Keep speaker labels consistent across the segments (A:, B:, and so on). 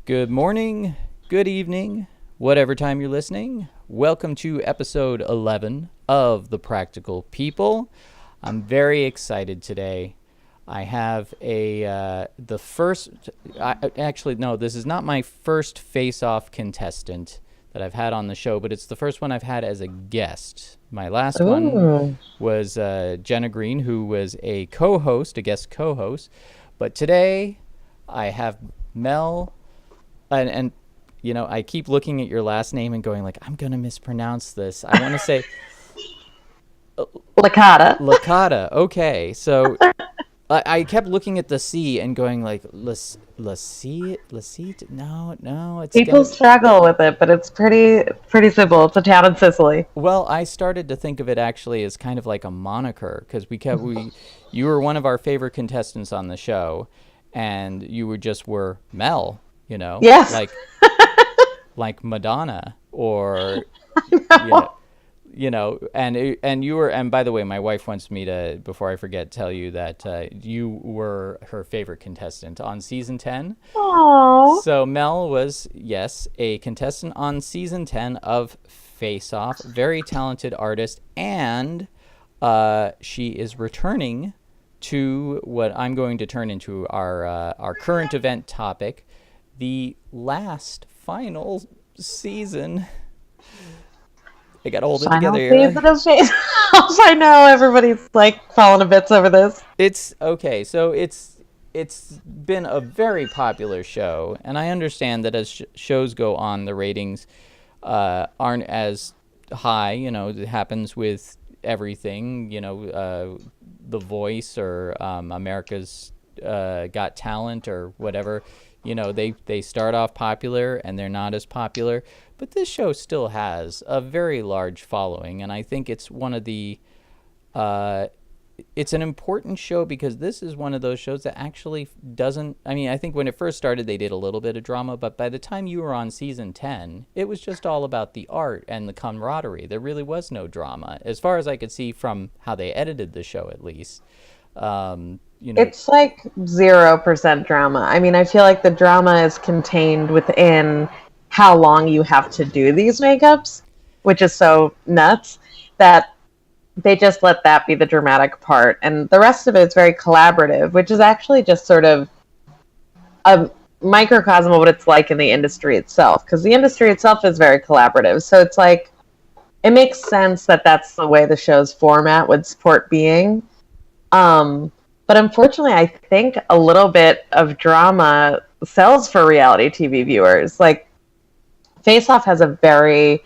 A: Good morning, good evening, whatever time you're listening. Welcome to episode 11 of The Practical People. I'm very excited today. I have the first, actually, no, this is not my first FaceOff contestant that I've had on the show, but it's the first one I've had as a guest. My last one was Jenna Green, who was a guest co-host. But today I have Mel. And you know, I keep looking at your last name and going like, I'm going to mispronounce this. I want to say
B: Licata.
A: Licata. Okay. So I kept looking at the C and going like, Licite? No, it's
B: People struggle with it, but it's pretty simple. It's a town in Sicily.
A: Well, I started to think of it actually as kind of like a moniker because you were one of our favorite contestants on the show, and you were Mel. You know,
B: yes,
A: like Madonna, or and you were. And by the way, my wife wants me to, before I forget, tell you that you were her favorite contestant on season 10.
B: Aww.
A: So Mel was, yes, a contestant on season 10 of FaceOff. Very talented artist, and she is returning to what I'm going to turn into our current event topic. The last final season. I got to hold it together here.
B: I know everybody's like falling to bits over this.
A: It's okay. So it's been a very popular show, and I understand that as shows go on, the ratings aren't as high. You know, it happens with everything. You know, The Voice or America's Got Talent or whatever. You know, they start off popular and they're not as popular, but this show still has a very large following, and I think it's one of the it's an important show because this is one of those shows that actually doesn't, I mean, I think when it first started they did a little bit of drama, but by the time you were on season 10, it was just all about the art and the camaraderie. There really was no drama, as far as I could see from how they edited the show, at least. You know,
B: it's like 0% drama. I mean, I feel like the drama is contained within how long you have to do these makeups, which is so nuts that they just let that be the dramatic part. And the rest of it is very collaborative, which is actually just sort of a microcosm of what it's like in the industry itself, because the industry itself is very collaborative. So it's like, it makes sense that that's the way the show's format would support being. But unfortunately, I think a little bit of drama sells for reality TV viewers. Like, Face Off has a very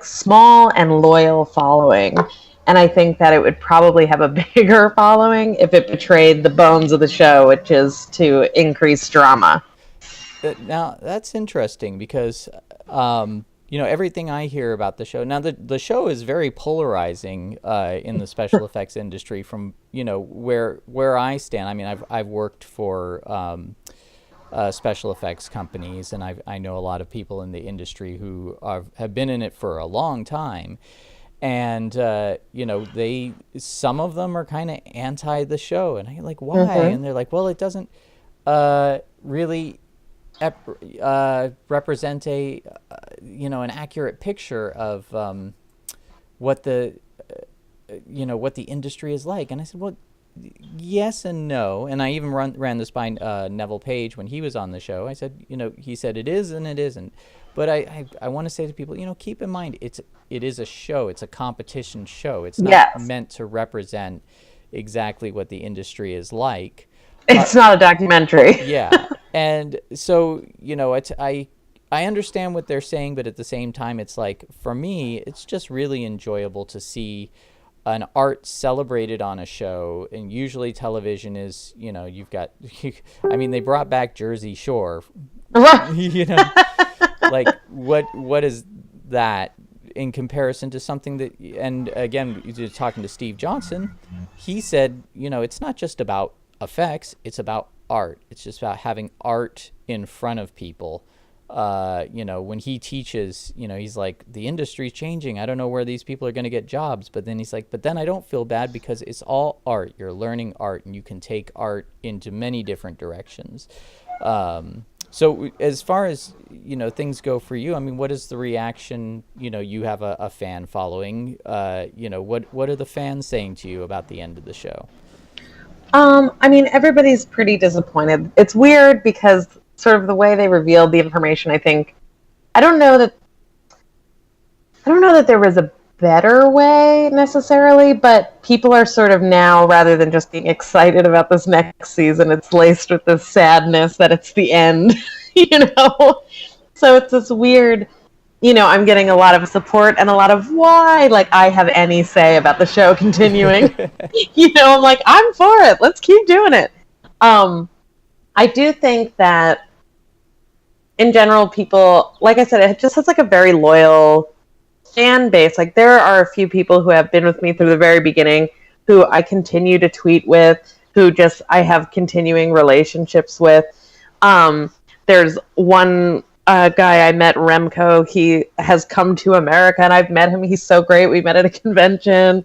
B: small and loyal following, and I think that it would probably have a bigger following if it betrayed the bones of the show, which is to increase drama.
A: Now that's interesting because you know, everything I hear about the show. Now, the show is very polarizing in the special effects industry from, you know, where I stand. I mean, I've worked for special effects companies, and I know a lot of people in the industry who have been in it for a long time. And, you know, some of them are kind of anti the show. And I'm like, why? Mm-hmm. And they're like, well, it doesn't really represent a an accurate picture of what the industry is like. And I said, well, yes and no. And I even ran this by Neville Page when he was on the show. I said, you know, he said it is and it isn't. But I want to say to people, you know, keep in mind it is a show. It's a competition show. It's not meant to represent exactly what the industry is like.
B: It's not a documentary.
A: Yeah. And so, you know, I understand what they're saying, but at the same time, it's like, for me, it's just really enjoyable to see an art celebrated on a show. And usually television is, you know, you've got, I mean, they brought back Jersey Shore, you know, like what is that in comparison to something that, and again, you're talking to Steve Johnson, he said, you know, it's not just about effects, it's about art. It's just about having art in front of people. You know, when he teaches, you know, he's like, the industry's changing. I don't know where these people are going to get jobs. But then he's like, but then I don't feel bad because it's all art. You're learning art, and you can take art into many different directions. So as far as things go for you, I mean, what is the reaction? You have a fan following. What are the fans saying to you about the end of the show?
B: I mean, everybody's pretty disappointed. It's weird because sort of the way they revealed the information, I think, I don't know that I don't know that there was a better way necessarily, but people are sort of now, rather than just being excited about this next season, it's laced with this sadness that it's the end, you know? So it's this weird, I'm getting a lot of support and a lot of why, like, I have any say about the show continuing. I'm like, I'm for it. Let's keep doing it. I do think that in general, people, like I said, it just has like a very loyal fan base. Like there are a few people who have been with me through the very beginning, who I continue to tweet with, who just I have continuing relationships with. There's one guy I met, Remco. He has come to America, and I've met him. He's so great. We met at a convention.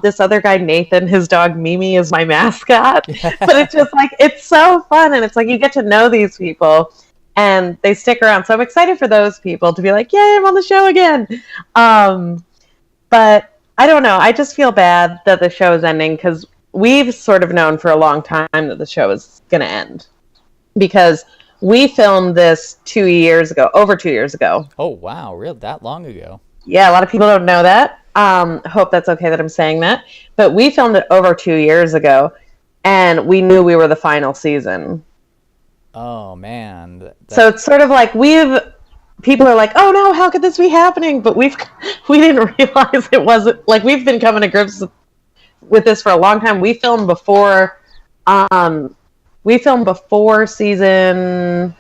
B: This other guy, Nathan, his dog Mimi is my mascot. But it's just like, it's so fun. And it's like, you get to know these people and they stick around. So I'm excited for those people to be like, yay, I'm on the show again. But I don't know. I just feel bad that the show is ending because we've sort of known for a long time that the show is going to end. Because we filmed this 2 years ago, over 2 years ago.
A: Oh, wow. Really? That long ago?
B: Yeah, a lot of people don't know that. Hope that's okay that I'm saying that. But we filmed it over 2 years ago, and we knew we were the final season.
A: Oh, man.
B: So it's sort of like people are like, oh no, how could this be happening? But we didn't realize it wasn't, like, we've been coming to grips with this for a long time. We filmed before season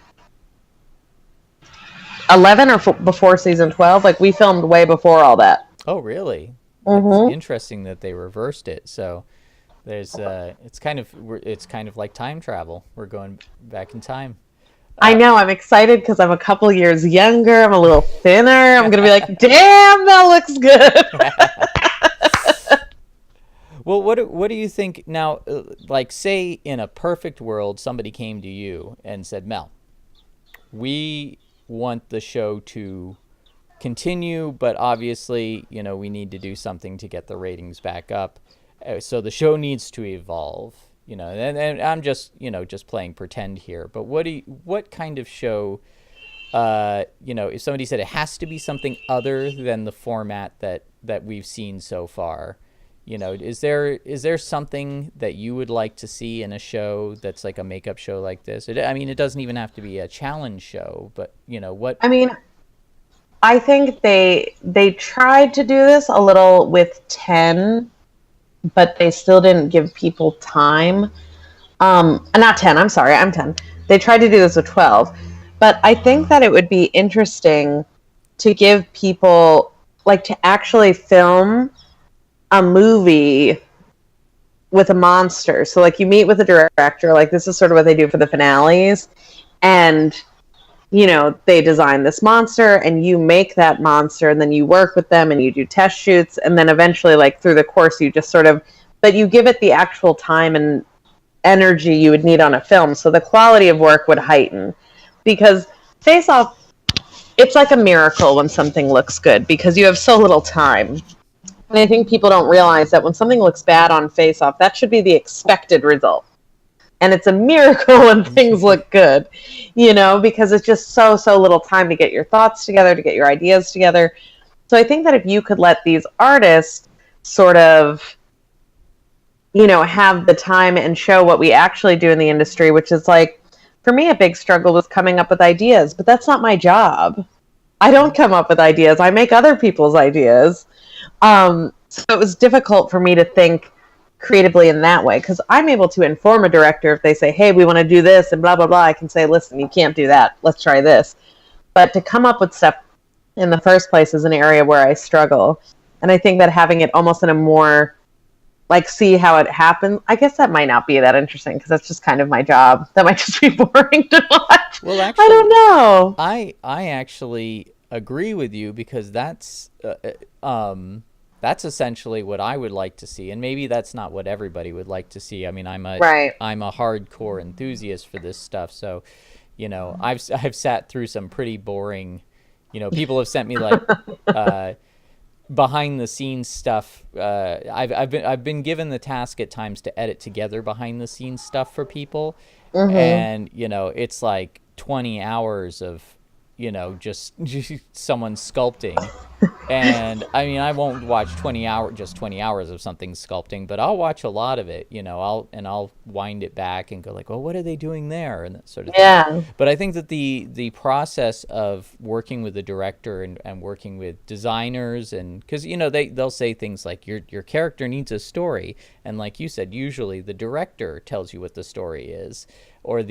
B: 11 or before season 12. Like we filmed way before all that.
A: Oh, really?
B: Mm-hmm.
A: It's interesting that they reversed it. So there's it's kind of like time travel. We're going back in time.
B: I know. I'm excited because I'm a couple years younger. I'm a little thinner. I'm gonna be like, damn, that looks good.
A: Well, what do you think now? Like, say in a perfect world, somebody came to you and said, Mel, we want the show to continue, but obviously, we need to do something to get the ratings back up. So the show needs to evolve, and I'm just playing pretend here. But what kind of show, if somebody said it has to be something other than the format that we've seen so far, is there something that you would like to see in a show that's like a makeup show like this? It doesn't even have to be a challenge show, but what?
B: I mean, I think they tried to do this a little with 10, but they still didn't give people time. Not 10, I'm sorry, I'm 10. They tried to do this with 12. But I think that it would be interesting to give people, like, to actually film a movie with a monster. So, like, you meet with a director, like, this is sort of what they do for the finales, and they design this monster and you make that monster and then you work with them and you do test shoots and then eventually, like, through the course you just sort of, but you give it the actual time and energy you would need on a film, so the quality of work would heighten. Because FaceOff, it's like a miracle when something looks good because you have so little time. And I think people don't realize that when something looks bad on FaceOff, that should be the expected result. And it's a miracle when things look good, because it's just so little time to get your thoughts together, to get your ideas together. So I think that if you could let these artists sort of, have the time and show what we actually do in the industry, which is like, for me, a big struggle was coming up with ideas, but that's not my job. I don't come up with ideas. I make other people's ideas. So it was difficult for me to think creatively in that way, because I'm able to inform a director if they say, hey, we want to do this and blah blah blah. I can say, listen, you can't do that, let's try this. But to come up with stuff in the first place is an area where I struggle, and I think that having it almost in a more like see how it happens, I guess that might not be that interesting because that's just kind of my job. That might just be boring to watch.
A: Well, actually,
B: I don't know.
A: I actually agree with you because that's essentially what I would like to see, and maybe that's not what everybody would like to see. I mean, I'm a hardcore enthusiast for this stuff, so I've sat through some pretty boring, people have sent me like behind the scenes stuff. I've been given the task at times to edit together behind the scenes stuff for people,
B: Mm-hmm.
A: and it's like 20 hours of just someone sculpting. And I mean, I won't watch 20 hours of something sculpting, but I'll watch a lot of it. I'll wind it back and go like, well, what are they doing there, and that sort of thing.
B: Yeah.
A: But I think that the process of working with the director and working with designers, and because they'll say things like your character needs a story, and like you said, usually the director tells you what the story is, or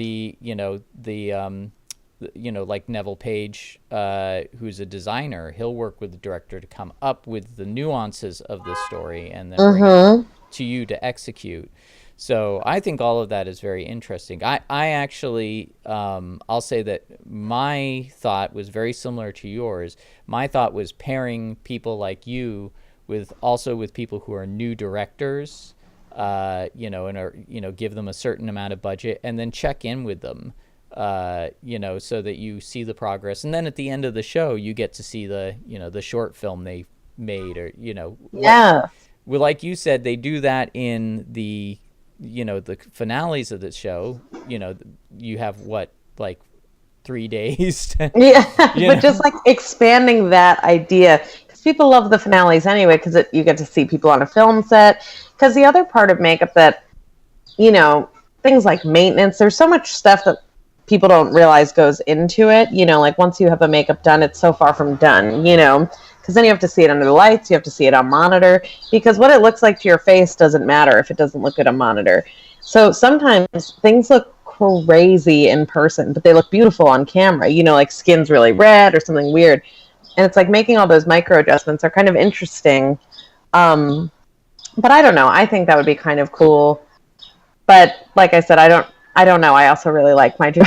A: like Neville Page, who's a designer, he'll work with the director to come up with the nuances of the story and then bring it
B: Mm-hmm.
A: to you to execute. So I think all of that is very interesting. I actually, I'll say that my thought was very similar to yours. My thought was pairing people like you with people who are new directors, and are, give them a certain amount of budget and then check in with them, so that you see the progress. And then at the end of the show, you get to see the short film they made, or,
B: Yeah.
A: well, like you said, they do that in the finales of the show. You have what, like 3 days to,
B: Yeah,
A: you
B: but just
A: know,
B: like expanding that idea, because people love the finales anyway, because you get to see people on a film set. Because the other part of makeup that, you know, things like maintenance, there's so much stuff that people don't realize goes into it. Like once you have a makeup done, it's so far from done, because then you have to see it under the lights, you have to see it on monitor, because what it looks like to your face doesn't matter if it doesn't look good on monitor. So sometimes things look crazy in person, but they look beautiful on camera, like skin's really red or something weird. And it's like making all those micro adjustments are kind of interesting. Um, but I don't know. I think that would be kind of cool. But like I said, I don't know. I also really like my job.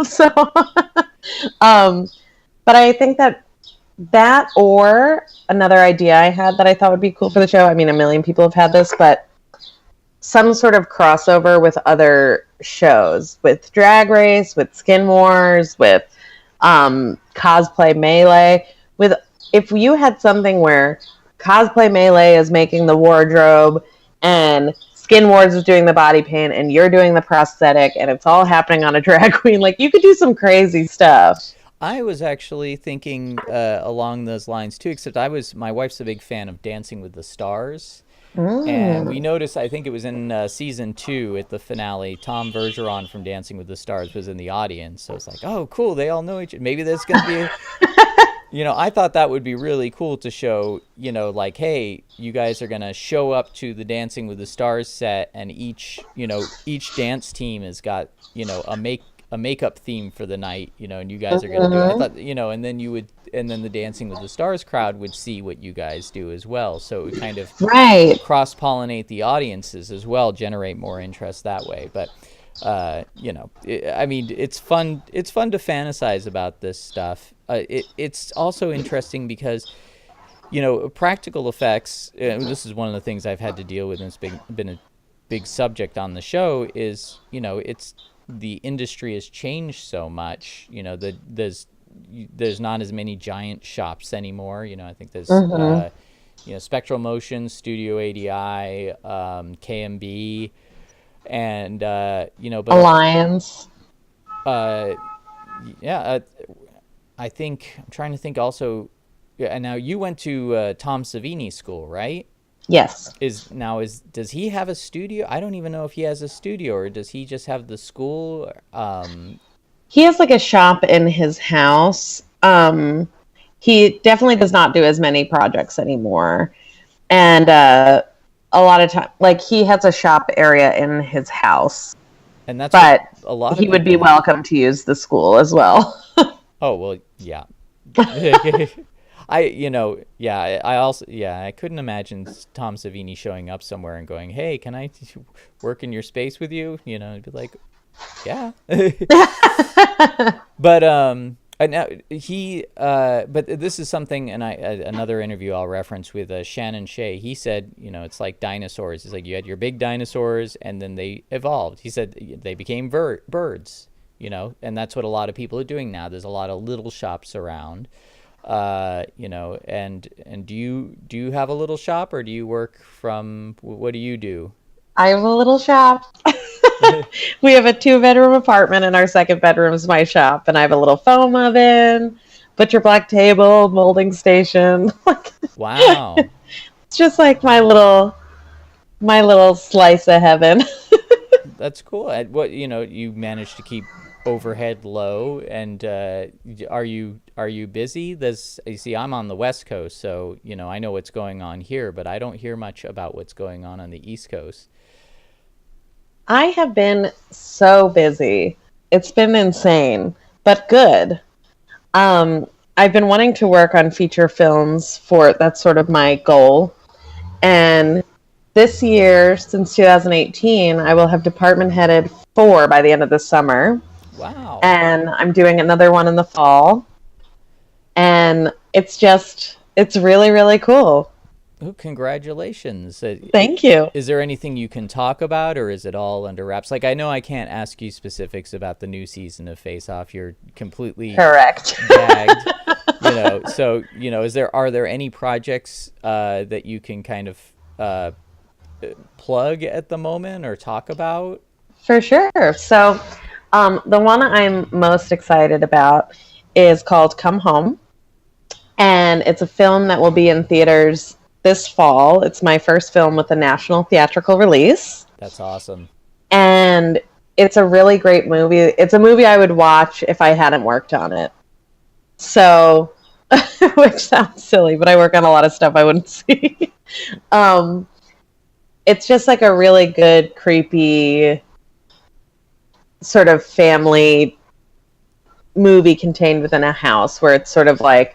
B: So um, but I think that or another idea I had that I thought would be cool for the show. I mean, a million people have had this, but some sort of crossover with other shows, with Drag Race, with Skin Wars, with Cosplay Melee. With If you had something where Cosplay Melee is making the wardrobe and Skin Wars is doing the body paint and you're doing the prosthetic and it's all happening on a drag queen, like you could do some crazy stuff.
A: I was actually thinking along those lines too. Except my wife's a big fan of Dancing with the Stars. And we
B: Mm.
A: noticed, I think it was in season 2 at the finale, Tom Bergeron from Dancing with the Stars was in the audience. So it's like, oh, cool, they all know each other. Maybe there's going to be, I thought that would be really cool to show, like, hey, you guys are going to show up to the Dancing with the Stars set, and each dance team has got, a makeup theme for the night, and you guys are going to do it. I
B: Hmm.
A: thought, and then the Dancing with the Stars crowd would see what you guys do as well. So it would kind of
B: Right.
A: cross-pollinate the audiences as well, generate more interest that way. But I mean, it's fun. It's fun to fantasize about this stuff. It's also interesting because practical effects. This is one of the things I've had to deal with, and it's been a big subject on the show. Is it's the industry has changed so much. That there's not as many giant shops anymore. I think there's
B: Hmm.
A: Spectral Motion, Studio ADI, KMB, and but
B: Alliance.
A: uh, yeah, I think I'm trying to think also. Yeah, and now you went to Tom Savini School, right?
B: Yes.
A: Does he have a studio? I don't even know if he has a studio, or does he just have the school?
B: He has like a shop in his house. He definitely does not do as many projects anymore. And a lot of time, like he has a shop area in his house,
A: And that's what
B: but
A: a lot of
B: he would be
A: people have.
B: welcome to use the school as well.
A: Oh well, yeah. I also, I couldn't imagine Tom Savini showing up somewhere and going, "Hey, can I work in your space with you?" I'd be like, "Yeah." But now but this is something, and another interview I'll reference with Shannon Shea. He said, it's like dinosaurs. It's like you had your big dinosaurs, and then they evolved. He said they became birds. and that's what a lot of people are doing now. There's a lot of little shops around, and do you have a little shop, or do you work from, what do you do?
B: I have a little shop. We have a 2-bedroom apartment, and our second bedroom is my shop. And I have a little foam oven, butcher block table, molding station. Like,
A: Wow.
B: it's just like my little slice of heaven.
A: That's cool. What, you managed to keep overhead low, and are you busy? You see, I'm on the West Coast, so I know what's going on here, but I don't hear much about what's going on the East Coast.
B: I have been so busy. It's been insane, but good. Um, I've been wanting to work on feature films for that's sort of my goal. And this year, since 2018, I will have department headed 4 by the end of the summer.
A: Wow.
B: And I'm doing another one in the fall. And it's really, really cool.
A: Oh, congratulations.
B: Thank you.
A: Is there anything you can talk about, or is it all under wraps? Like, I know I can't ask you specifics about the new season of FaceOff. You're completely
B: Correct.
A: gagged. So, are there any projects that you can kind of plug at the moment or talk about?
B: For sure. So, the one I'm most excited about is called Come Home. And it's a film that will be in theaters this fall. It's my first film with a national theatrical release.
A: That's awesome.
B: And it's a really great movie. It's a movie I would watch if I hadn't worked on it. So, which sounds silly, but I work on a lot of stuff I wouldn't see. um, it's just like a really good, creepy sort of family movie contained within a house, where it's sort of like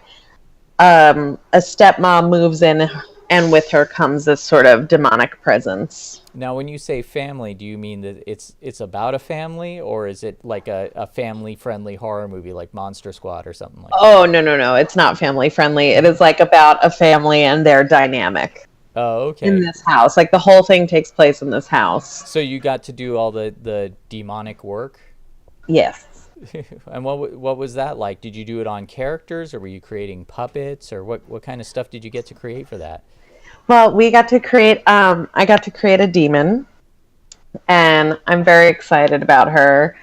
B: a stepmom moves in, and with her comes this sort of demonic presence.
A: Now, when you say family, do you mean that it's about a family, or is it like a family-friendly horror movie like Monster Squad or something like that?
B: Oh, no, no, no. It's not family friendly. It is like about a family and their dynamic
A: Oh,
B: in
A: okay.
B: this house. Like the whole thing takes place in this house.
A: So you got to do all the demonic work?
B: Yes.
A: And what was that like? Did you do it on characters, or were you creating puppets, or what kind of stuff did you get to create for that?
B: Well, we got to create, I got to create a demon, and I'm very excited about her.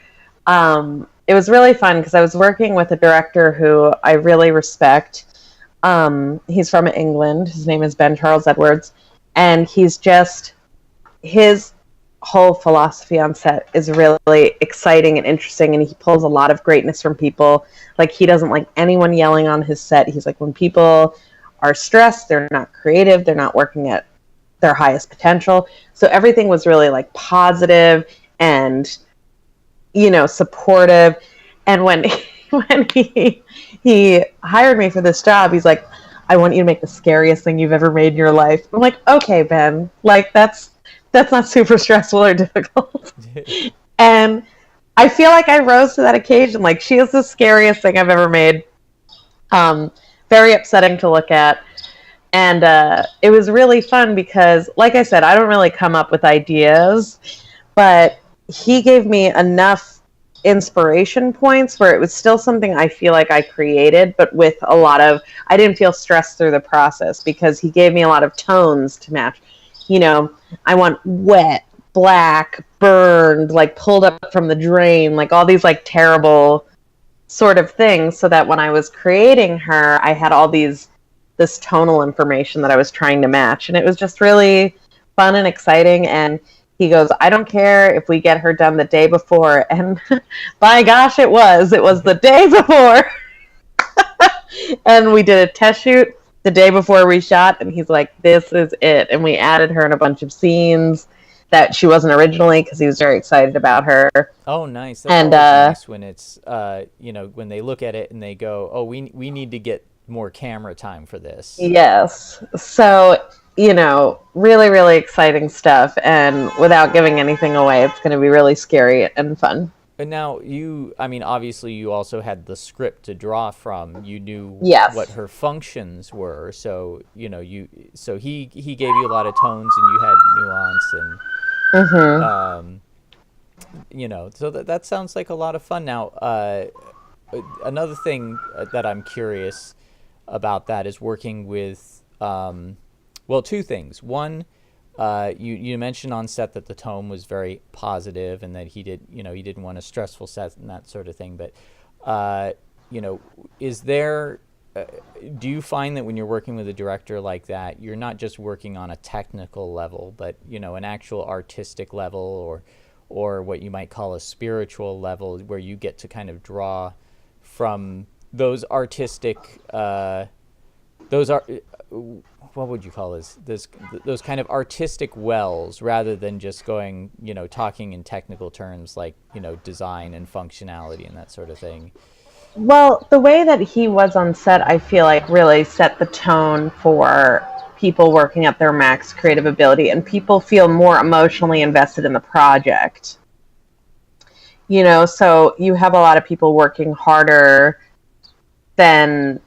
B: It was really fun because I was working with a director who I really respect. He's from England. His name is Ben Charles Edwards, and his whole philosophy on set is really exciting and interesting, and he pulls a lot of greatness from people. Like, he doesn't like anyone yelling on his set. He's like, when people are stressed, they're not creative, they're not working at their highest potential. So everything was really like positive and supportive. And when when he hired me for this job, he's like, I want you to make the scariest thing you've ever made in your life. I'm like, okay, Ben, like that's not super stressful or difficult. And I feel like I rose to that occasion. Like, she is the scariest thing I've ever made. Very upsetting to look at. And it was really fun because, like I said, I don't really come up with ideas, but he gave me enough inspiration points where it was still something I feel like I created, but with I didn't feel stressed through the process because he gave me a lot of tones to match. I want wet, black, burned, like pulled up from the drain, like all these like terrible sort of things, so that when I was creating her, I had this tonal information that I was trying to match. And it was just really fun and exciting. And he goes, I don't care if we get her done the day before. And by gosh, it was the day before. And we did a test shoot the day before we shot, and he's like, this is it. And we added her in a bunch of scenes that she wasn't originally, because he was very excited about her.
A: Oh, nice. That's
B: And
A: always nice when it's when they look at it and they go, oh, we need to get more camera time for this.
B: yes, so really, really exciting stuff. And without giving anything away, it's going to be really scary and fun.
A: And now obviously you also had the script to draw from. You knew
B: Yes.
A: what her functions were, so he gave you a lot of tones, and you had nuance, and So that sounds like a lot of fun. Now, another thing that I'm curious about that is working with, well, two things. One, you mentioned on set that the tone was very positive and that he didn't want a stressful set and that sort of thing. But, is there, do you find that when you're working with a director like that, you're not just working on a technical level, but, an actual artistic level or what you might call a spiritual level where you get to kind of draw from those artistic, what would you call those kind of artistic wells rather than just going, talking in technical terms like, design and functionality and that sort of thing?
B: Well, the way that he was on set, I feel like really set the tone for people working at their max creative ability, and people feel more emotionally invested in the project. So you have a lot of people working harder than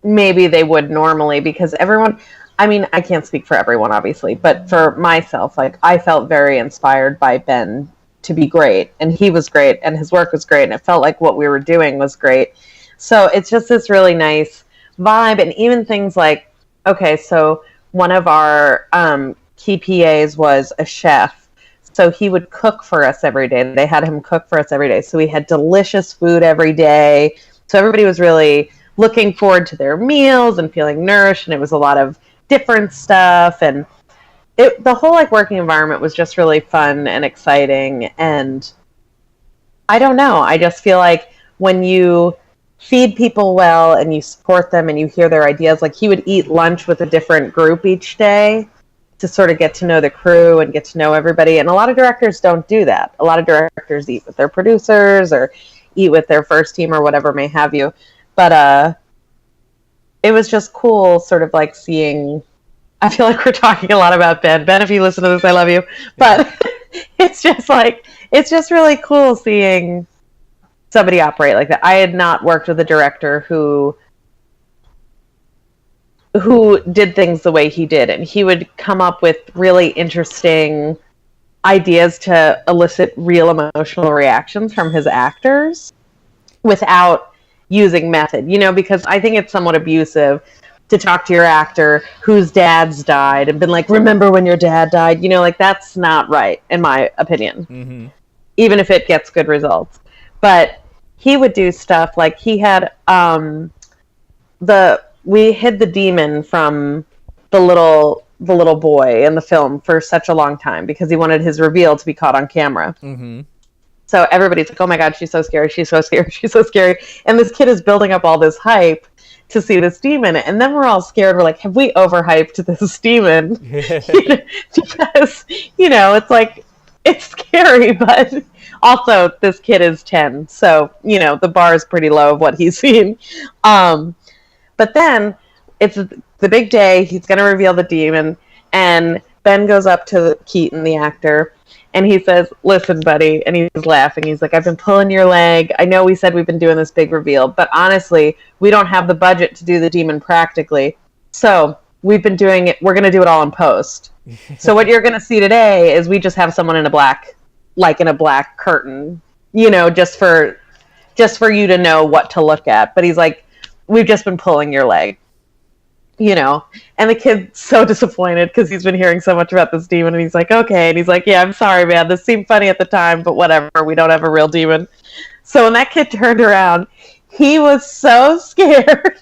B: maybe they would normally, because everyone, I mean, I can't speak for everyone, obviously, but for myself, like, I felt very inspired by Ben to be great, and he was great, and his work was great, and it felt like what we were doing was great. So it's just this really nice vibe, and even things like, okay, so one of our key PAs was a chef, so he would cook for us every day. They had him cook for us every day, so we had delicious food every day. So everybody was really looking forward to their meals and feeling nourished, and it was a lot of different stuff, and the whole working environment was just really fun and exciting. And I don't know, I just feel like when you feed people well and you support them and you hear their ideas, like he would eat lunch with a different group each day to sort of get to know the crew and get to know everybody. And a lot of directors don't do that. A lot of directors eat with their producers or eat with their first team or whatever may have you. But it was just cool sort of seeing, I feel like we're talking a lot about Ben. Ben, if you listen to this, I love you. But it's just really cool seeing somebody operate like that. I had not worked with a director who did things the way he did, and he would come up with really interesting ideas to elicit real emotional reactions from his actors without using method, because I think it's somewhat abusive to talk to your actor whose dad's died and been like, remember when your dad died? That's not right, in my opinion.
A: Mm-hmm.
B: Even if it gets good results. But he would do stuff like he had we hid the demon from the little boy in the film for such a long time because he wanted his reveal to be caught on camera.
A: Mm-hmm.
B: So everybody's like, oh my God, she's so scary, she's so scary, she's so scary. And this kid is building up all this hype to see this demon. And then we're all scared. We're like, have we overhyped this demon? Because, it's scary, but also this kid is 10. So, the bar is pretty low of what he's seen. But then it's the big day. He's going to reveal the demon. And Ben goes up to Keaton, the actor, and he says, listen, buddy. And he's laughing. He's like, I've been pulling your leg. I know we said we've been doing this big reveal, but honestly, we don't have the budget to do the demon practically. So we've been doing it. We're going to do it all in post. So what you're going to see today is we just have someone in a black curtain, just for you to know what to look at. But he's like, we've just been pulling your leg. And the kid's so disappointed because he's been hearing so much about this demon, and he's like, okay. And he's like, yeah, I'm sorry, man. This seemed funny at the time, but whatever. We don't have a real demon. So when that kid turned around, he was so scared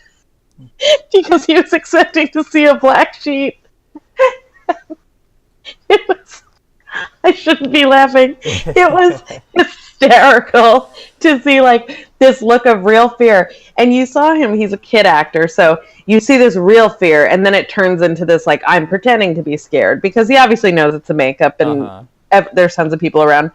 B: because he was expecting to see a black sheep. I shouldn't be laughing. It was hysterical to see this look of real fear. And you saw him, he's a kid actor, so you see this real fear, and then it turns into this I'm pretending to be scared, because he obviously knows it's a makeup and there's tons of people around.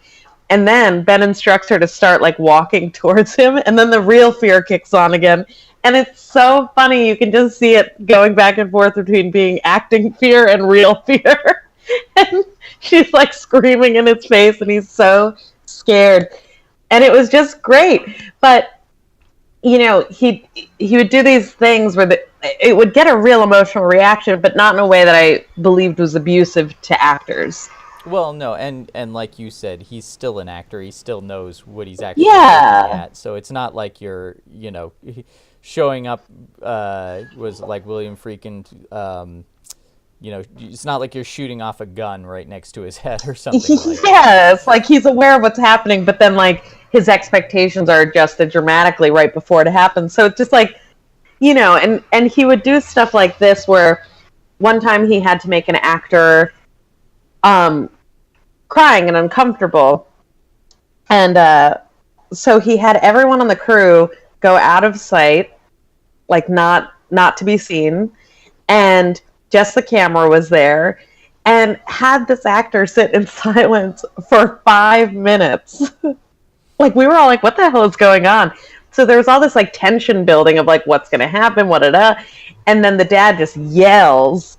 B: And then Ben instructs her to start walking towards him, and then the real fear kicks on again. And it's so funny. You can just see it going back and forth between being acting fear and real fear. And she's screaming in his face, and he's so scared. And it was just great. But he would do these things where it would get a real emotional reaction, but not in a way that I believed was abusive to actors.
A: Well, no, and like you said, he's still an actor. He still knows what he's actually looking
B: Yeah.
A: at. So it's not like you're, showing up was like William Freakin. It's not like you're shooting off a gun right next to his head or something like that.
B: Yes, like he's aware of what's happening, but then like his expectations are adjusted dramatically right before it happens. So it's just like, and he would do stuff like this where one time he had to make an actor um crying and uncomfortable, and so he had everyone on the crew go out of sight, like not to be seen, and just the camera was there, and had this actor sit in silence for 5 minutes. Like we were all like, what the hell is going on? So there was all this like tension building of like what's gonna happen, what and then the dad just yells,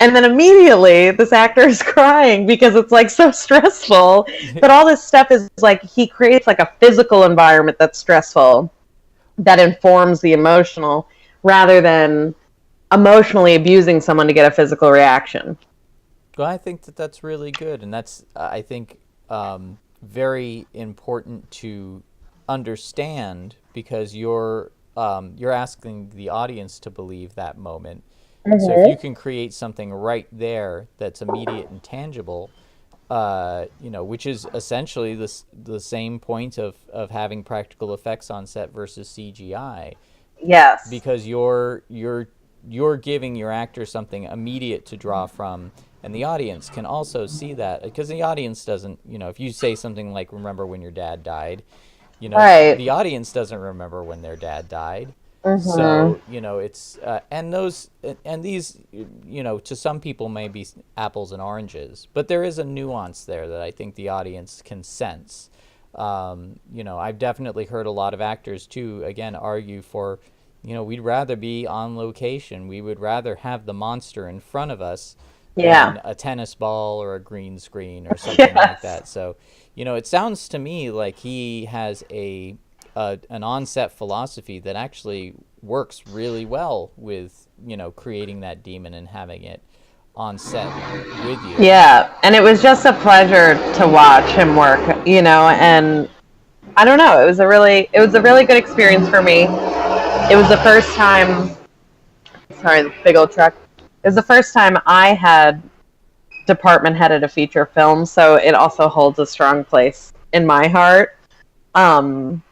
B: and then immediately this actor is crying because it's like so stressful. But all this stuff is like he creates like a physical environment that's stressful that informs the emotional rather than emotionally abusing someone to get a physical reaction.
A: Well, I think that that's really good, and that's I think very important to understand because you're asking the audience to believe that moment. So if you can create something right there that's immediate and tangible, which is essentially the same point of having practical effects on set versus CGI,
B: Yes.
A: because you're giving your actor something immediate to draw from, and the audience can also see that because the audience doesn't, if you say something like remember when your dad died,
B: Right.
A: the audience doesn't remember when their dad died.
B: Mm-hmm.
A: So it's and those and these to some people may be apples and oranges, but there is a nuance there that I think the audience can sense. I've definitely heard a lot of actors too again argue for, we'd rather be on location. We would rather have the monster in front of us
B: Yeah.
A: than a tennis ball or a green screen or something like
B: Yes.
A: that. So, it sounds to me like he has an on-set philosophy that actually works really well with, creating that demon and having it on set with you.
B: Yeah, and it was just a pleasure to watch him work, and I don't know, it was a really good experience for me. It was the first time, sorry, the big old truck. It was the first time I had department headed a feature film, so it also holds a strong place in my heart. Um,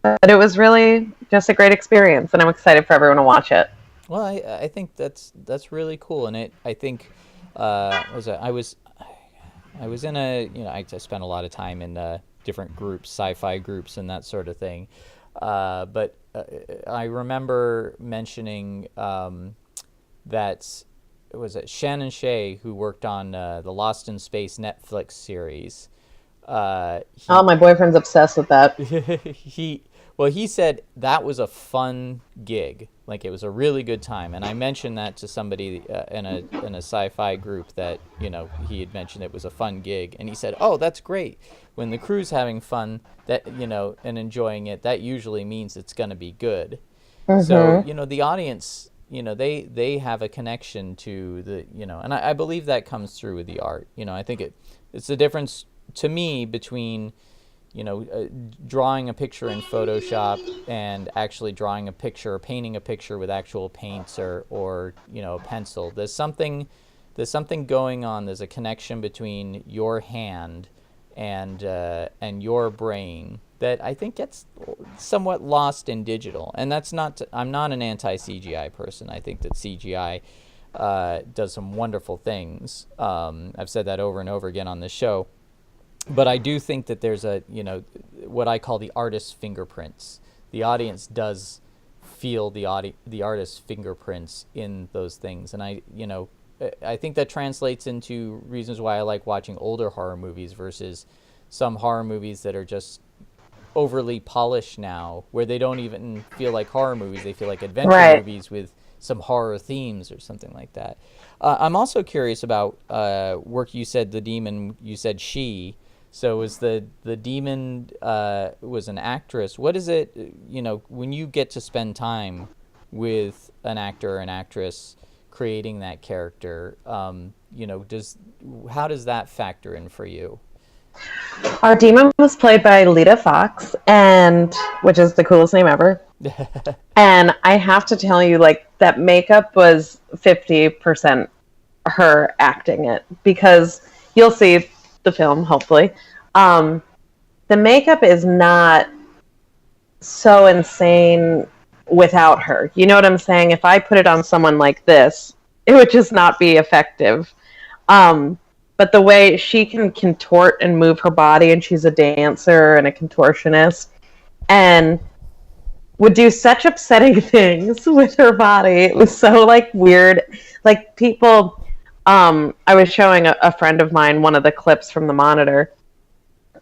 B: but it was really just a great experience, and I'm excited for everyone to watch it.
A: Well, I think that's really cool, and I think was it, I was in I spent a lot of time in different groups, sci-fi groups, and that sort of thing. But I remember mentioning that was it Shannon Shea, who worked on the Lost in Space Netflix series.
B: Oh,
A: He
B: my boyfriend's obsessed with that.
A: he said that was a fun gig, like it was a really good time, and I mentioned that to somebody in a sci-fi group that he had mentioned it was a fun gig, and he said, oh, that's great. When the crew's having fun that and enjoying it, that usually means it's going to be good. So
B: Mm-hmm.
A: the audience, they have a connection to the and I believe that comes through with the art. I think it's the difference to me between drawing a picture in Photoshop and actually drawing a picture or painting a picture with actual paints or a pencil. There's something going on. There's a connection between your hand and your brain that I think gets somewhat lost in digital. And that's not. I'm not an anti-CGI person. I think that CGI does some wonderful things. I've said that over and over again on this show. But I do think that there's what I call the artist's fingerprints. The audience does feel the artist's fingerprints in those things, and I think that translates into reasons why I like watching older horror movies versus some horror movies that are just overly polished now, where they don't even feel like horror movies. They feel like adventure
B: Right.
A: movies with some horror themes or something like that. I'm also curious about work. You said the demon. You said she. So was the demon was an actress? What is it? When you get to spend time with an actor or an actress creating that character, how does that factor in for you?
B: Our demon was played by Lita Fox, and which is the coolest name ever. And I have to tell you, like, that makeup was 50% her acting it, because you'll see the film, hopefully. The makeup is not so insane without her. You know what I'm saying? If I put it on someone like this, it would just not be effective. But the way she can contort and move her body, and she's a dancer and a contortionist, and would do such upsetting things with her body. It was so, like, weird. Like, people, I was showing a friend of mine one of the clips from the monitor,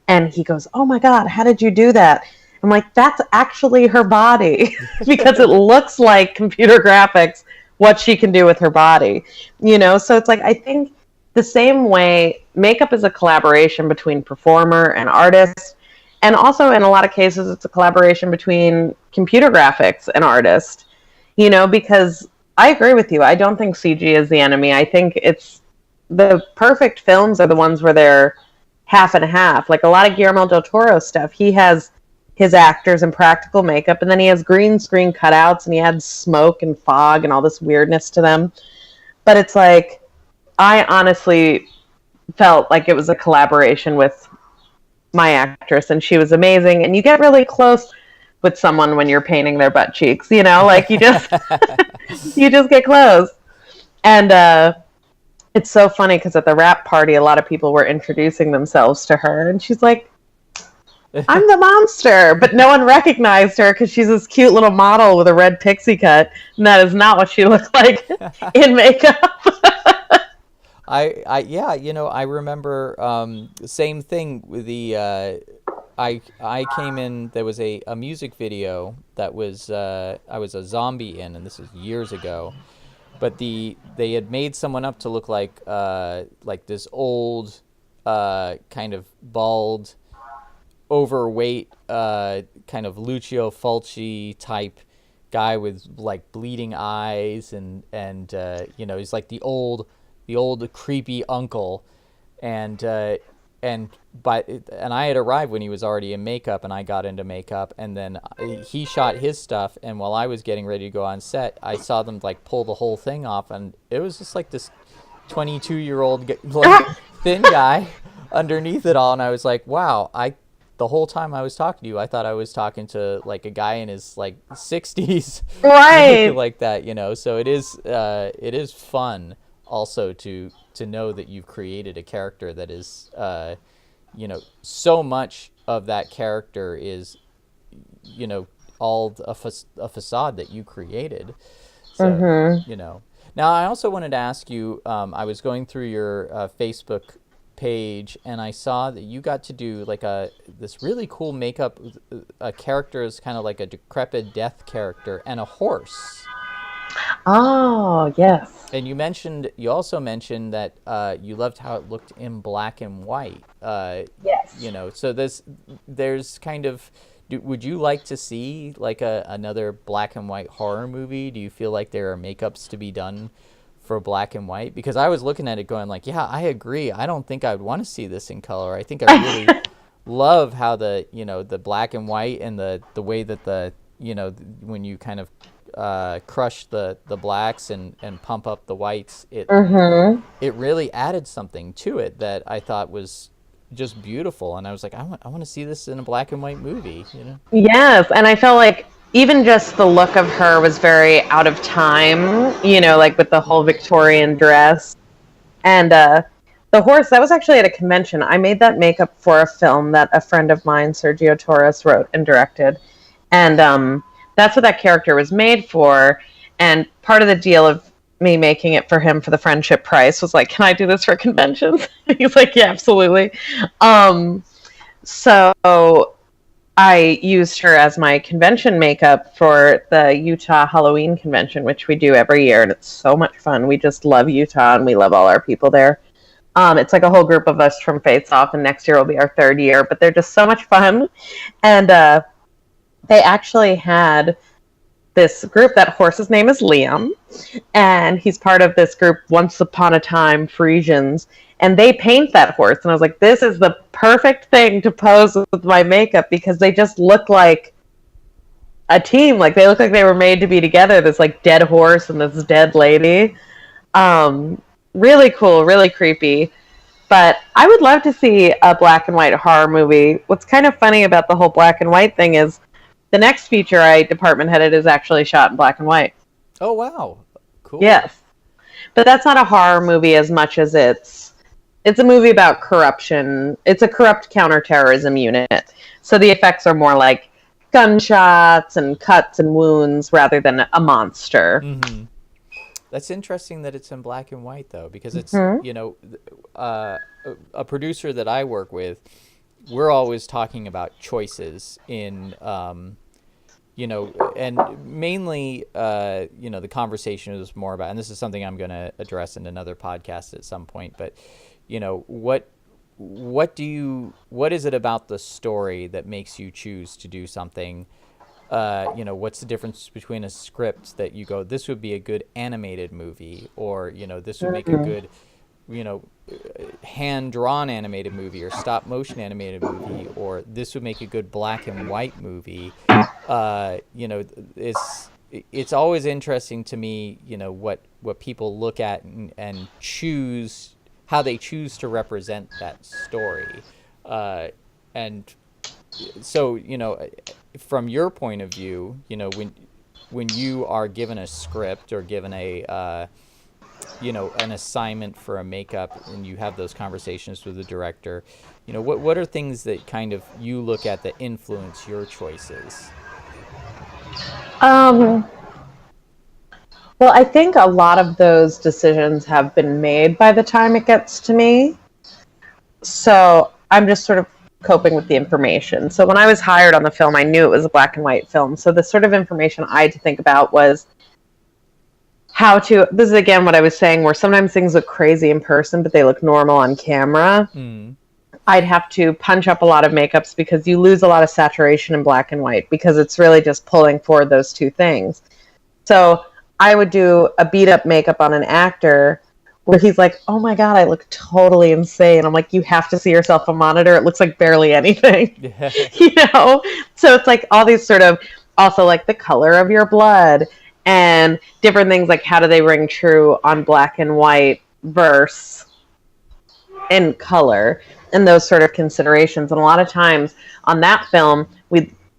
B: and he goes, "Oh my God, how did you do that?" I'm like, that's actually her body because it looks like computer graphics, what she can do with her body, So it's like, I think the same way makeup is a collaboration between performer and artist. And also in a lot of cases, it's a collaboration between computer graphics and artist, because I agree with you. I don't think CG is the enemy. I think it's the perfect films are the ones where they're half and half. Like a lot of Guillermo del Toro stuff, he has his actors in practical makeup, and then he has green screen cutouts, and he adds smoke and fog and all this weirdness to them. But it's like, I honestly felt like it was a collaboration with my actress, and she was amazing. And you get really close with someone when you're painting their butt cheeks, like you just you just get close. And it's so funny because at the wrap party, a lot of people were introducing themselves to her, and she's like, "I'm the monster," but no one recognized her because she's this cute little model with a red pixie cut, and that is not what she looked like in makeup.
A: I remember same thing with the I came in. There was a music video that was I was a zombie in, and this was years ago. But they had made someone up to look like this old kind of bald, overweight kind of Lucio Fulci type guy with like bleeding eyes, and he's like the old creepy uncle, and I had arrived when he was already in makeup, and I got into makeup, and then he shot his stuff, and while I was getting ready to go on set, I saw them like pull the whole thing off, and it was just like this 22-year-old like, thin guy underneath it all, and I was like, wow, the whole time I was talking to you, I thought I was talking to like a guy in his like 60s,
B: right?
A: like that, So it is fun also to know that you've created a character that is, so much of that character is, all a facade that you created. So, Now I also wanted to ask you, I was going through your Facebook page, and I saw that you got to do like this really cool makeup. A character is kind of like a decrepit death character and a horse.
B: Oh, yes.
A: And you also mentioned that you loved how it looked in black and white.
B: Yes.
A: So there's kind of, would you like to see like another black and white horror movie? Do you feel like there are makeups to be done for black and white? Because I was looking at it going like, yeah, I agree. I don't think I would want to see this in color. I think I really love how the black and white and the way that when you kind of crush the blacks and pump up the whites, it really added something to it that I thought was just beautiful, and I was like, I want to see this in a black and white movie.
B: Yes, and I felt like even just the look of her was very out of time, like with the whole Victorian dress. And the horse, that was actually at a convention. I made that makeup for a film that a friend of mine, Sergio Torres, wrote and directed. And that's what that character was made for. And part of the deal of me making it for him for the friendship price was like, can I do this for conventions? He's like, yeah, absolutely. So I used her as my convention makeup for the Utah Halloween convention, which we do every year, and it's so much fun. We just love Utah, and we love all our people there. It's like a whole group of us from FaceOff, and next year will be our third year, but they're just so much fun. And they actually had this group. That horse's name is Liam, and he's part of this group, Once Upon a Time Frisians, and they paint that horse. And I was like, this is the perfect thing to pose with my makeup, because they just look like a team. Like, they look like they were made to be together. This like dead horse and this dead lady. Really cool, really creepy. But I would love to see a black and white horror movie. What's kind of funny about the whole black and white thing is the next feature I department headed is actually shot in black and white.
A: Oh, wow. Cool.
B: Yes. But that's not a horror movie as much as it's a movie about corruption. It's a corrupt counterterrorism unit. So the effects are more like gunshots and cuts and wounds rather than a monster.
A: Mm-hmm. That's interesting that it's in black and white, though, because it's, a producer that I work with, we're always talking about choices in, and mainly, the conversation is more about, and this is something I'm going to address in another podcast at some point, but, what is it about the story that makes you choose to do something? What's the difference between a script that you go, this would be a good animated movie, or, this would make a good, hand-drawn animated movie or stop-motion animated movie, or this would make a good black and white movie. It's always interesting to me, what people look at and choose, how they choose to represent that story. And so, from your point of view, when you are given a script or given an assignment for a makeup, and you have those conversations with the director, what are things that kind of you look at that influence your choices?
B: Well, I think a lot of those decisions have been made by the time it gets to me. So I'm just sort of coping with the information. So when I was hired on the film, I knew it was a black and white film. So the sort of information I had to think about was this is again what I was saying, where sometimes things look crazy in person, but they look normal on camera. I'd have to punch up a lot of makeups because you lose a lot of saturation in black and white, because it's really just pulling forward those two things. So I would do a beat up makeup on an actor where he's like, oh my God, I look totally insane. I'm like, you have to see yourself on monitor. It looks like barely anything. So it's like all these sort of, also like the color of your blood and different things, like how do they ring true on black and white versus in color, and those sort of considerations. And a lot of times on that film,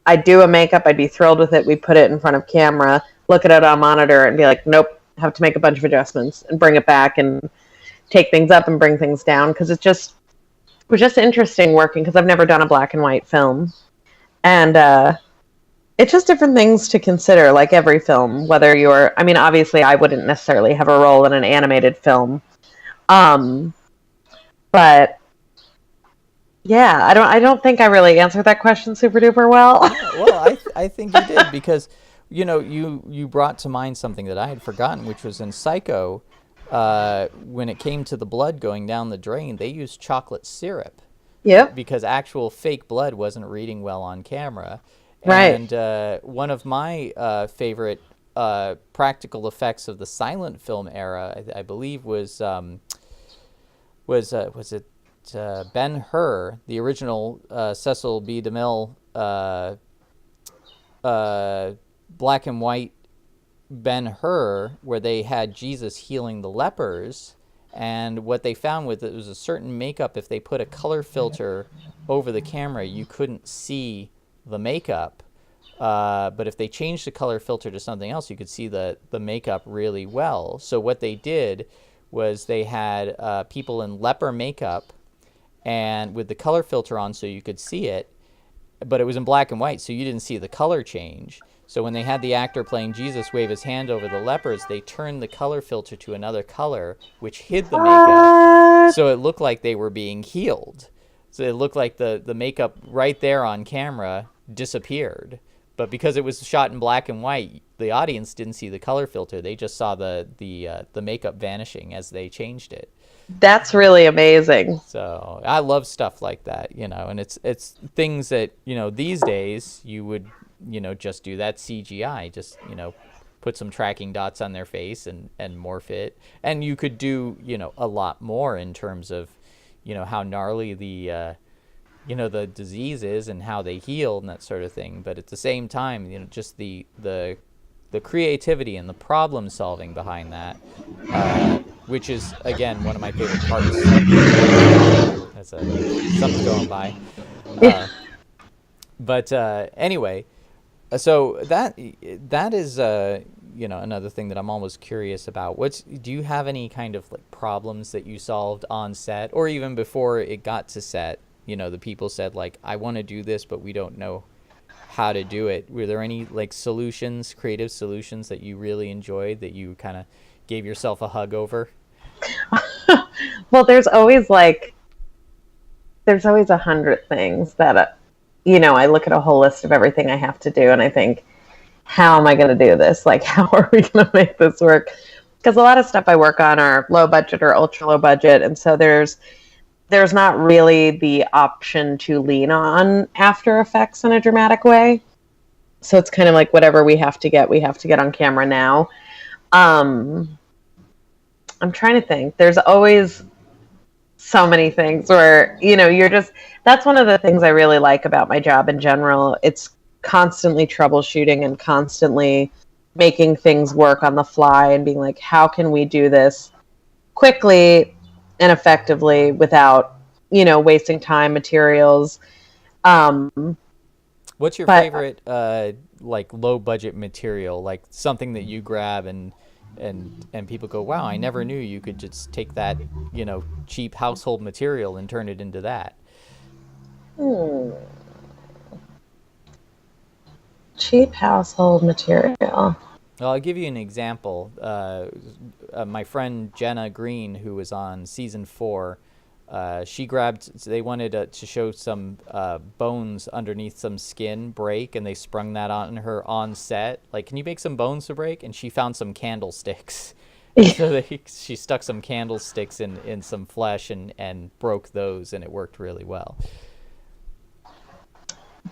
B: I'd do a makeup, I'd be thrilled with it, we'd put it in front of camera, look at it on monitor and be like, nope, have to make a bunch of adjustments and bring it back and take things up and bring things down, because it was just interesting working, because I've never done a black and white film. And it's just different things to consider, like every film, whether obviously I wouldn't necessarily have a role in an animated film. But yeah, I don't think I really answered that question super duper well.
A: Well, I think you did, because you brought to mind something that I had forgotten, which was in Psycho, when it came to the blood going down the drain, they used chocolate syrup.
B: Yep.
A: Because actual fake blood wasn't reading well on camera.
B: Right.
A: And one of my favorite practical effects of the silent film era, I believe, was it Ben-Hur, the original Cecil B. DeMille black and white Ben-Hur, where they had Jesus healing the lepers, and what they found was it was a certain makeup, if they put a color filter over the camera, you couldn't see the makeup, but if they changed the color filter to something else, you could see the makeup really well. So what they did was they had people in leper makeup and with the color filter on so you could see it, but it was in black and white, so you didn't see the color change. So when they had the actor playing Jesus wave his hand over the lepers, they turned the color filter to another color, which hid the makeup. So it looked like they were being healed. So it looked like the makeup right there on camera disappeared. But because it was shot in black and white, the audience didn't see the color filter. They just saw the makeup vanishing as they changed it.
B: That's really amazing.
A: So I love stuff like that, and it's things that, these days you would just do that CGI, just put some tracking dots on their face and morph it. And you could do a lot more in terms of how gnarly the disease is and how they heal and that sort of thing. But at the same time, just the creativity and the problem solving behind that, which is again one of my favorite parts. That's something going by. But anyway, so that is another thing that I'm almost curious about. Do you have any kind of like problems that you solved on set, or even before it got to set? The people said like, I want to do this, but we don't know how to do it. Were there any like creative solutions that you really enjoyed that you kind of gave yourself a hug over?
B: Well, there's always 100 things that I look at a whole list of everything I have to do, and I think, how am I going to do this? Like, how are we going to make this work? Because a lot of stuff I work on are low budget or ultra low budget, and so there's not really the option to lean on After Effects in a dramatic way. So it's kind of like whatever we have to get on camera now. I'm trying to think. There's always so many things where, that's one of the things I really like about my job in general. It's constantly troubleshooting and constantly making things work on the fly and being like, how can we do this quickly and effectively without, wasting time, materials.
A: What's your favorite like low budget material, like something that you grab and people go, wow, I never knew you could just take that cheap household material and turn it into that?
B: Cheap household material.
A: Well, I'll give you an example. My friend Jenna Green, who was on season 4, they wanted to show some bones underneath some skin break, and they sprung that on her on set. Like, can you make some bones to break? And she found some candlesticks. So she stuck some candlesticks in some flesh and broke those, and it worked really well.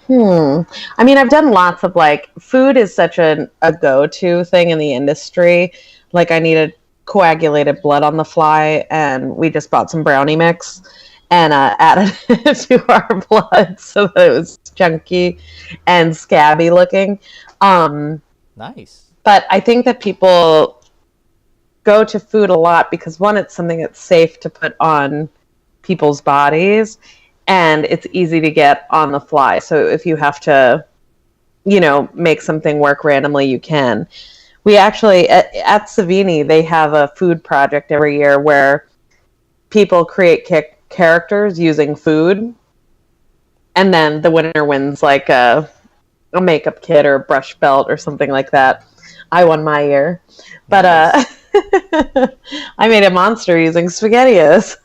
B: I mean, I've done lots of food is such a go-to thing in the industry. Like, I needed coagulated blood on the fly, and we just bought some brownie mix and added it to our blood so that it was chunky and scabby looking.
A: Nice.
B: But I think that people go to food a lot because, one, it's something that's safe to put on people's bodies, and it's easy to get on the fly. So if you have to, make something work randomly, you can. We actually, at Savini, they have a food project every year where people create characters using food, and then the winner wins like a makeup kit or a brush belt or something like that. I won my year. But nice. I made a monster using SpaghettiOs.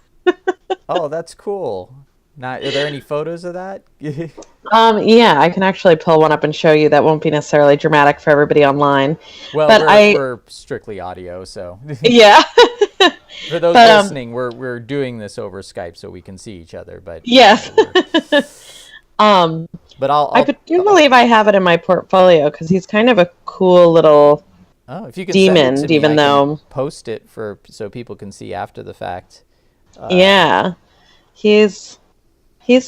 A: Oh, that's cool. Are there any photos of that?
B: Yeah, I can actually pull one up and show you. That won't be necessarily dramatic for everybody online.
A: Well,
B: but
A: we're strictly audio, so
B: yeah.
A: For those listening, we're doing this over Skype so we can see each other. But
B: yes.
A: But I
B: do believe I have it in my portfolio because he's kind of a cool little
A: if you can
B: demon,
A: send it to me,
B: even though
A: can post it so people can see after the fact.
B: Yeah, he's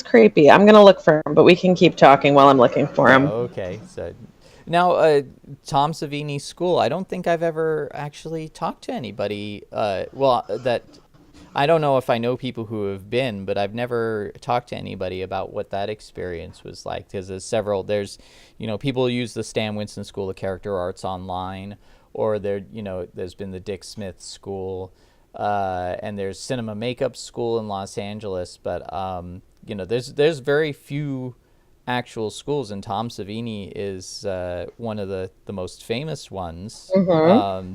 B: creepy. I'm gonna look for him, but we can keep talking while I'm looking for him.
A: Okay, so now Tom Savini School. I don't think I've ever actually talked to anybody. That I don't know if I know people who have been, but I've never talked to anybody about what that experience was like. Because there's people use the Stan Winston School of Character Arts online, or there's been the Dick Smith School, and there's Cinema Makeup School in Los Angeles, but there's very few actual schools, and Tom Savini is one of the most famous ones. Mm-hmm.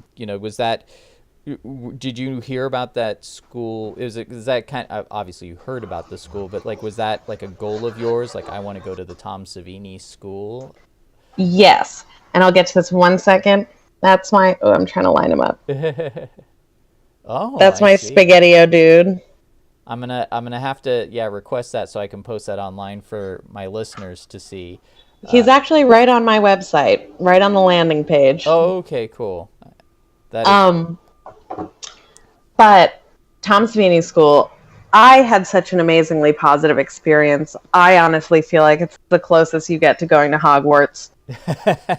A: Did you hear about that school? Is that kind of, obviously you heard about the school, but was that like a goal of yours? Like, I want to go to the Tom Savini School?
B: Yes. And I'll get to this 1 second. That's I'm trying to line him up.
A: Oh,
B: that's my SpaghettiO dude.
A: I'm gonna have to request that so I can post that online for my listeners to see.
B: He's actually right on my website, right on the landing page.
A: Oh, okay, cool. That is
B: Um, but Tom Savini School, I had such an amazingly positive experience. I honestly feel like it's the closest you get to going to Hogwarts.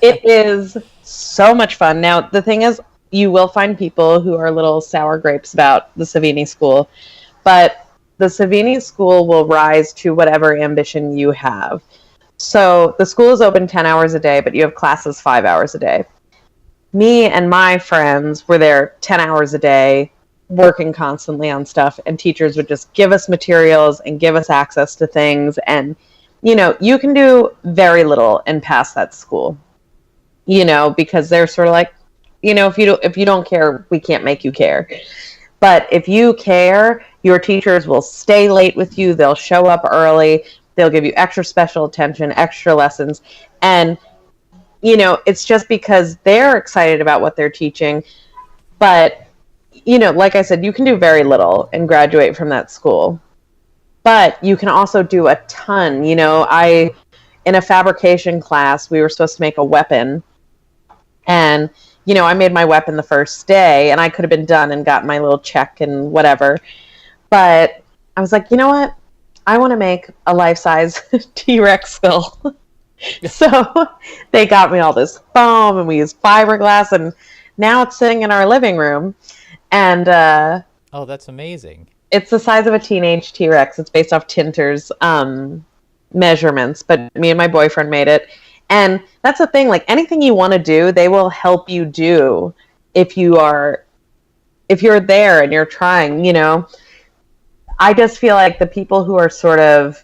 B: It is so much fun. Now, the thing is, you will find people who are little sour grapes about the Savini School, but the Savini School will rise to whatever ambition you have. So the school is open 10 hours a day, but you have classes 5 hours a day. Me and my friends were there 10 hours a day, working constantly on stuff, and teachers would just give us materials and give us access to things. And, you can do very little and pass that school, because they're sort of like, if you don't care, we can't make you care. But if you care, your teachers will stay late with you. They'll show up early. They'll give you extra special attention, extra lessons. And, it's just because they're excited about what they're teaching. But, like I said, you can do very little and graduate from that school. But you can also do a ton. In a fabrication class, we were supposed to make a weapon. And, I made my weapon the first day, and I could have been done and gotten my little check and whatever. But I was like, you know what? I want to make a life-size T-Rex skull. So they got me all this foam, and we used fiberglass, and now it's sitting in our living room. And
A: oh, that's amazing.
B: it's the size of a teenage T-Rex. It's based off Tinter's measurements, but me and my boyfriend made it. And that's the thing, like anything you want to do, they will help you do if you're there and you're trying. I just feel like the people who are sort of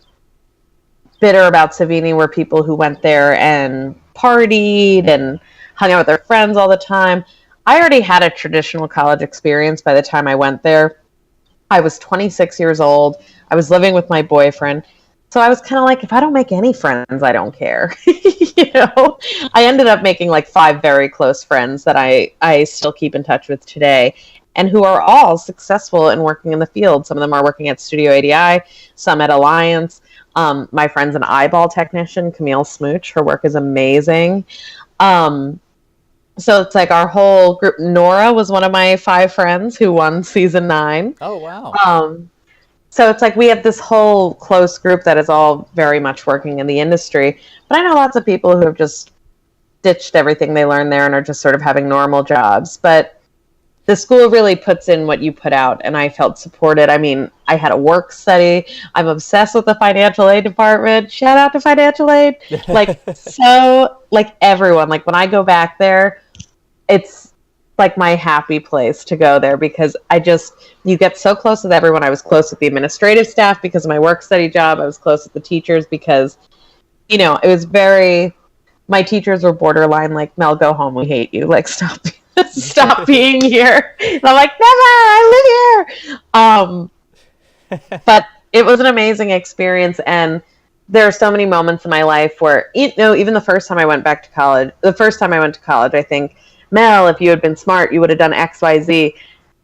B: bitter about Savini were people who went there and partied and hung out with their friends all the time. I already had a traditional college experience by the time I went there. I was 26 years old. I was living with my boyfriend. So I was kind of like, if I don't make any friends, I don't care. I ended up making like 5 very close friends that I still keep in touch with today, and who are all successful in working in the field. Some of them are working at Studio ADI, some at Alliance. My friend's an eyeball technician, Camille Smooch. Her work is amazing. So it's like our whole group. Nora was one of my 5 friends who won season 9.
A: Oh, wow.
B: So it's like we have this whole close group that is all very much working in the industry. But I know lots of people who have just ditched everything they learned there and are just sort of having normal jobs. But the school really puts in what you put out, and I felt supported. I mean, I had a work study. I'm obsessed with the financial aid department. Shout out to financial aid. Like everyone, like when I go back there, it's like my happy place to go there, because you get so close with everyone. I was close with the administrative staff because of my work study job. I was close with the teachers because, it was my teachers were borderline like, Mel, go home. We hate you. Like, stop being here. And I'm like, never, I live here. But it was an amazing experience. And there are so many moments in my life where, even the first time I went to college, I think, Mel, if you had been smart, you would have done X, Y, Z.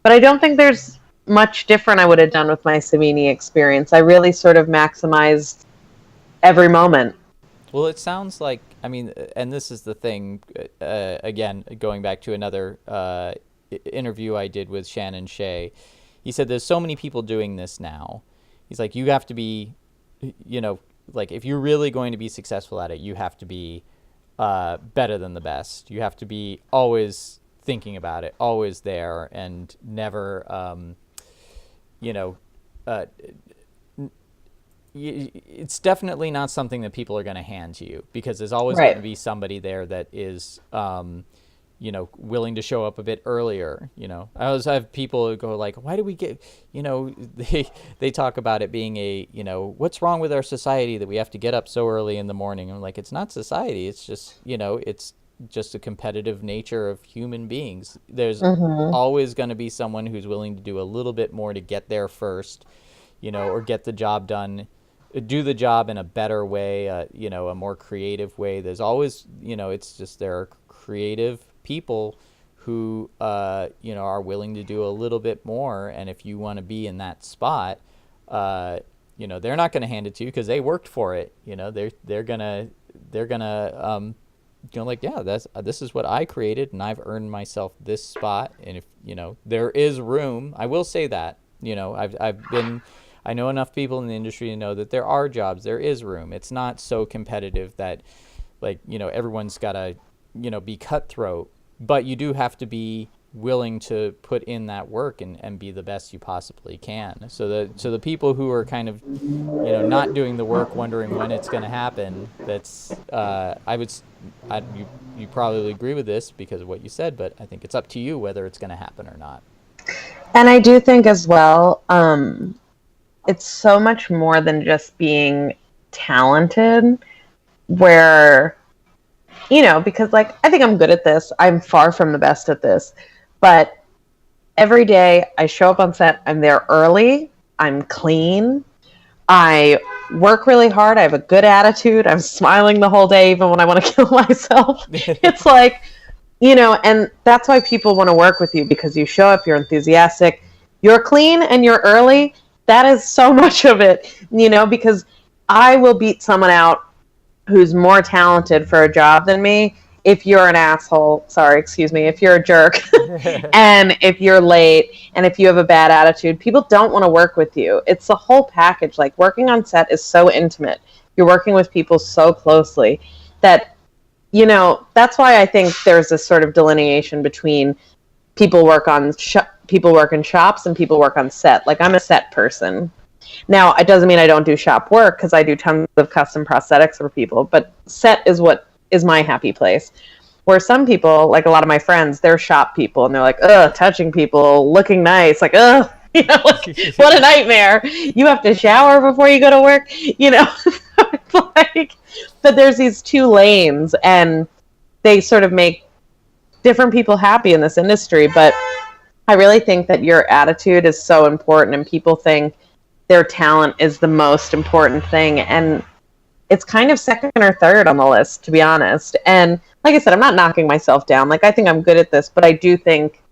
B: But I don't think there's much different I would have done with my Savini experience. I really sort of maximized every moment.
A: Well, it sounds like, I mean, and this is the thing, again, going back to another interview I did with Shannon Shea. He said there's so many people doing this now. He's like, you have to be, like, if you're really going to be successful at it, you have to be better than the best. You have to be always thinking about it, always there, and never, it's definitely not something that people are going to hand to you, because there's always going to be somebody there that is, willing to show up a bit earlier. I always have people who go like, why do we get, they talk about it being a, what's wrong with our society that we have to get up so early in the morning? I'm like, it's not society. It's just, it's just a competitive nature of human beings. There's always going to be someone who's willing to do a little bit more to get there first, or get the job done, do the job in a better way, a more creative way. There's always, it's just, there are creative people who, are willing to do a little bit more. And if you want to be in that spot, they're not going to hand it to you because they worked for it. They're going to they're gonna like, yeah, this is what I created, and I've earned myself this spot. And if there is room, I will say that I know enough people in the industry to know that there are jobs, there is room. It's not so competitive that like everyone's gotta be cutthroat, but you do have to be willing to put in that work and be the best you possibly can. So the people who are kind of not doing the work, wondering when it's going to happen, that's you probably agree with this because of what you said, but I think it's up to you whether it's going to happen or not.
B: And I do think as well, it's so much more than just being talented, where because like I think I'm good at this. I'm far from the best at this, but every day I show up on set, I'm there early, I'm clean, I work really hard, I have a good attitude, I'm smiling the whole day even when I want to kill myself. It's like, and that's why people want to work with you, because you show up, you're enthusiastic, you're clean, and you're early. That is so much of it, because I will beat someone out who's more talented for a job than me if you're an asshole, if you're a jerk, and if you're late, and if you have a bad attitude. People don't want to work with you. It's the whole package. Like, working on set is so intimate. You're working with people so closely that, that's why I think there's this sort of delineation between people work in shops and people work on set. Like, I'm a set person. Now, it doesn't mean I don't do shop work, because I do tons of custom prosthetics for people, but set is what is my happy place. Where some people, like a lot of my friends, they're shop people, and they're like, ugh, touching people, looking nice, like, ugh, like, what a nightmare. You have to shower before you go to work, like, but there's these two lanes, and they sort of make different people happy in this industry. But I really think that your attitude is so important, and people think their talent is the most important thing, and it's kind of second or third on the list, to be honest. And like I said, I'm not knocking myself down. Like, I think I'm good at this, but I do think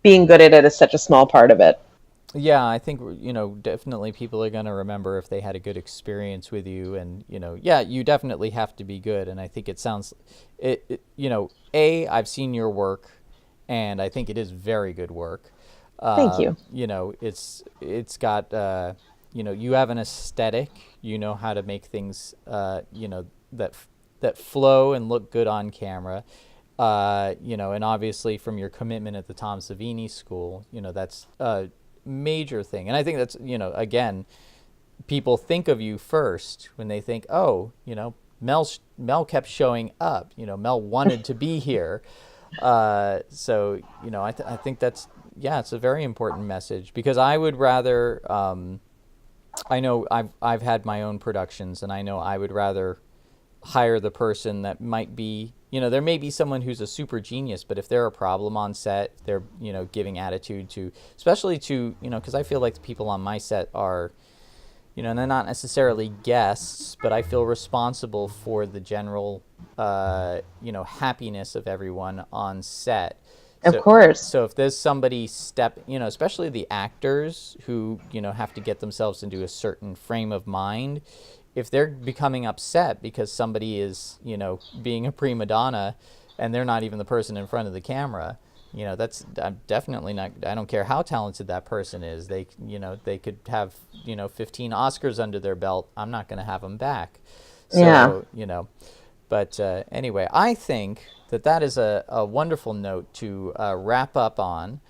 B: being good at it is such a small part of it.
A: Yeah, I think definitely people are going to remember if they had a good experience with you, and yeah, you definitely have to be good. And I think it sounds I've seen your work, and I think it is very good work.
B: Thank you.
A: It's got you have an aesthetic. You know how to make things that flow and look good on camera. And obviously from your commitment at the Tom Savini School, that's a major thing. And I think that's again, people think of you first when they think, oh, Mel kept showing up. Mel wanted to be here. So I think that's. Yeah, it's a very important message, because I would rather, I know I've had my own productions, and I know I would rather hire the person that might be, there may be someone who's a super genius, but if they're a problem on set, they're, giving attitude to, especially to, because I feel like the people on my set are, they're not necessarily guests, but I feel responsible for the general, happiness of everyone on set.
B: Of course.
A: So if there's somebody especially the actors who, have to get themselves into a certain frame of mind, if they're becoming upset because somebody is, being a prima donna and they're not even the person in front of the camera, I'm definitely not, I don't care how talented that person is. They could have, 15 Oscars under their belt. I'm not going to have them back. So,
B: yeah.
A: But anyway, I think that is a wonderful note to wrap up on.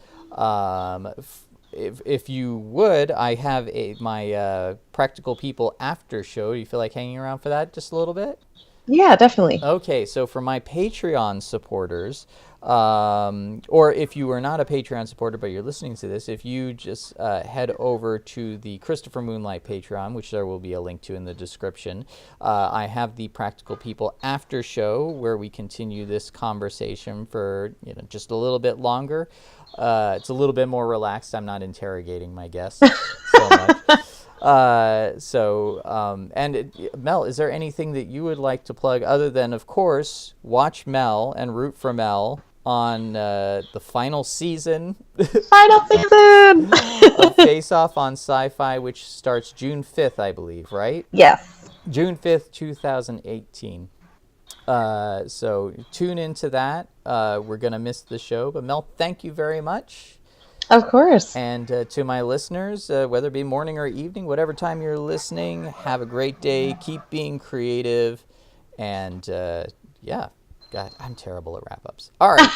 A: If you would, I have my Practical People after show. Do you feel like hanging around for that just a little bit?
B: Yeah, definitely.
A: Okay, so for my Patreon supporters, or if you are not a Patreon supporter but you're listening to this, if you just head over to the Christopher Moonlight Patreon, which there will be a link to in the description, I have the Practical People after show where we continue this conversation for just a little bit longer. It's a little bit more relaxed. I'm not interrogating my guests so much. Mel, is there anything that you would like to plug other than, of course, watch Mel and root for Mel on the final season of FaceOff on Sci-Fi, which starts June 5th, I believe, right?
B: Yes.
A: June 5th, 2018. So tune into that. We're gonna miss the show, but Mel, thank you very much.
B: Of course.
A: And to my listeners, whether it be morning or evening, whatever time you're listening, have a great day. Keep being creative. And yeah, God, I'm terrible at wrap ups. All right.